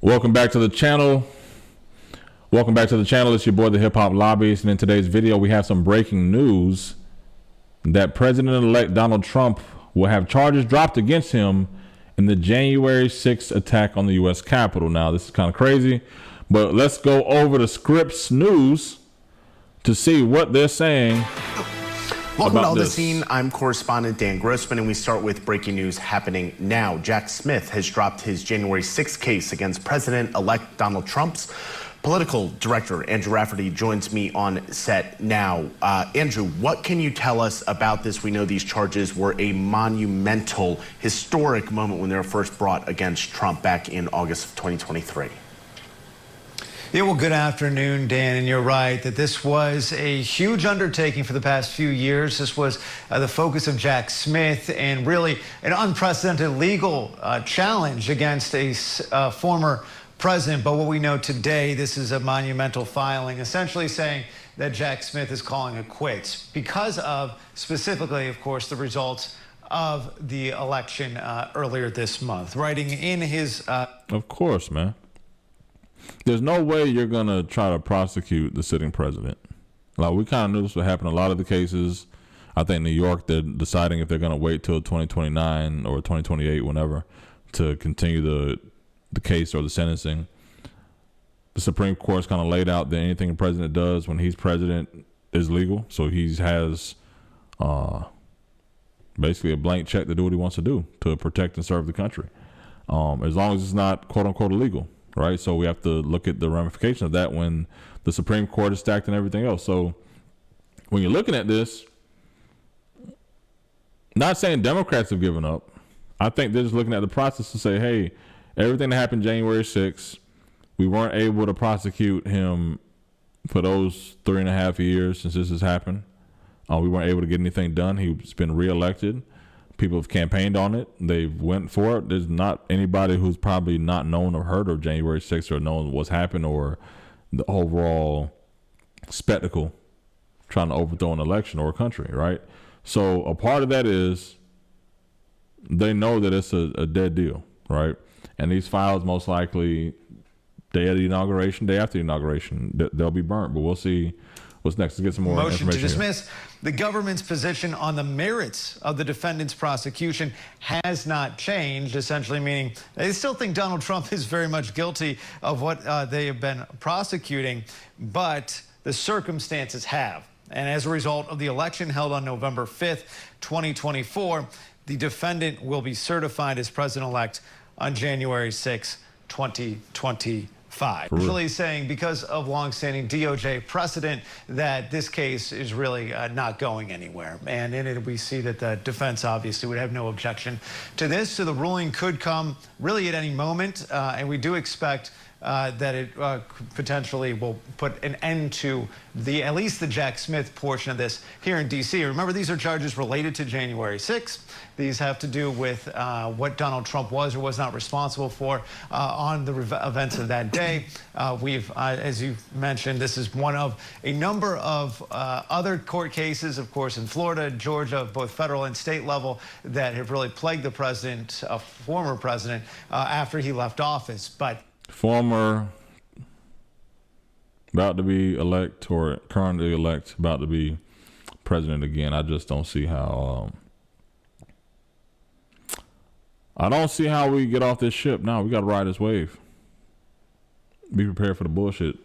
Welcome back to the channel. It's your boy, the HipHopLobbyist, and in today's video, we have some breaking news that President-elect Donald Trump will have charges dropped against him in the January 6th attack on the U.S. Capitol. Now, this is kind of crazy, but let's go over to Scripps News to see what they're saying. Welcome to All the Scene. I'm correspondent Dan Grossman, and we start with breaking news happening now. Jack Smith has dropped his January 6th case against President-elect Donald Trump's political director. Andrew Rafferty joins me on set now. Andrew, what can you tell us about this? We know these charges were a monumental, historic moment when they were first brought against Trump back in August of 2023. Yeah, well, good afternoon, Dan, and you're right that this was a huge undertaking for the past few years. This was the focus of Jack Smith and really an unprecedented legal challenge against a former president. But what we know today, this is a monumental filing, essentially saying that Jack Smith is calling it quits because of, specifically, of course, the results of the election earlier this month. Writing in his... Of course, man. There's no way you're going to try to prosecute the sitting president. Like, we kind of knew this would happen in a lot of the cases. I think New York, they're deciding if they're going to wait till 2029 or 2028, whenever, to continue the case or the sentencing. The Supreme Court's kind of laid out that anything the president does when he's president is legal. So he has basically a blank check to do what he wants to do to protect and serve the country, as long as it's not, quote unquote, illegal. Right, so we have to look at the ramifications of that when the Supreme Court is stacked and everything else. So when you're looking at this, not saying Democrats have given up. I think they're just looking at the process to say, hey, everything that happened January 6th, we weren't able to prosecute him for those 3.5 years since this has happened. We weren't able to get anything done. He's been reelected. People have campaigned on it. They've went for it. There's not anybody who's probably not known or heard of January 6th or known what's happened or the overall spectacle trying to overthrow an election or a country, right? So a part of that is they know that it's a dead deal, right? And these files most likely day of the inauguration, day after the inauguration, they'll be burnt. But we'll see what's next. Let's get some more motion information to dismiss. The government's position on the merits of the defendant's prosecution has not changed, essentially meaning they still think Donald Trump is very much guilty of what they have been prosecuting, but the circumstances have. And as a result of the election held on November 5th, 2024, the defendant will be certified as president-elect on January 6, 2025. Really saying because of longstanding DOJ precedent that this case is really not going anywhere. And in it, we see that the defense obviously would have no objection to this. So the ruling could come really at any moment. And we do expect that it potentially will put an end to at least the Jack Smith portion of this here in D.C. Remember, these are charges related to January 6th. These have to do with what Donald Trump was or was not responsible for on the events of that day. As you mentioned, this is one of a number of other court cases, of course, in Florida, Georgia, both federal and state level, that have really plagued the president, former president, after he left office. But former, about to be elect, or currently elect, about to be president again. I just don't see how. I don't see how we get off this ship now. We got to ride this wave. Be prepared for the bullshit.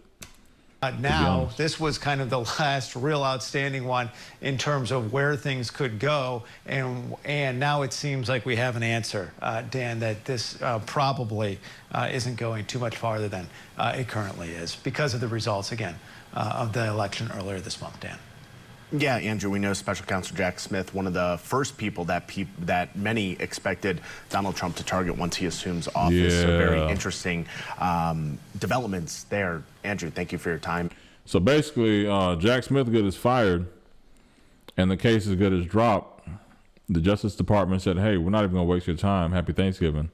Now, this was kind of the last real outstanding one in terms of where things could go. And now it seems like we have an answer, Dan, that this probably isn't going too much farther than it currently is because of the results, again, of the election earlier this month, Dan. Yeah, Andrew, we know Special Counsel Jack Smith, one of the first people that many expected Donald Trump to target once he assumes office. Yeah. So very interesting developments there. Andrew, thank you for your time. So basically, Jack Smith good is fired and the case is good as dropped. The Justice Department said, hey, we're not even going to waste your time. Happy Thanksgiving.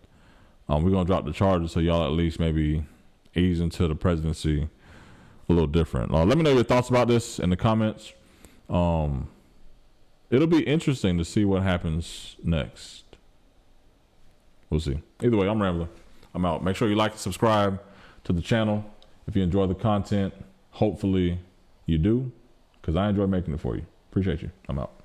We're going to drop the charges so y'all at least maybe ease into the presidency a little different. Let me know your thoughts about this in the comments. It'll be interesting to see what happens next. We'll see. Either way, I'm rambling. I'm out. Make sure you like and subscribe to the channel if you enjoy the content. Hopefully you do, because I enjoy making it for you. Appreciate you. I'm out.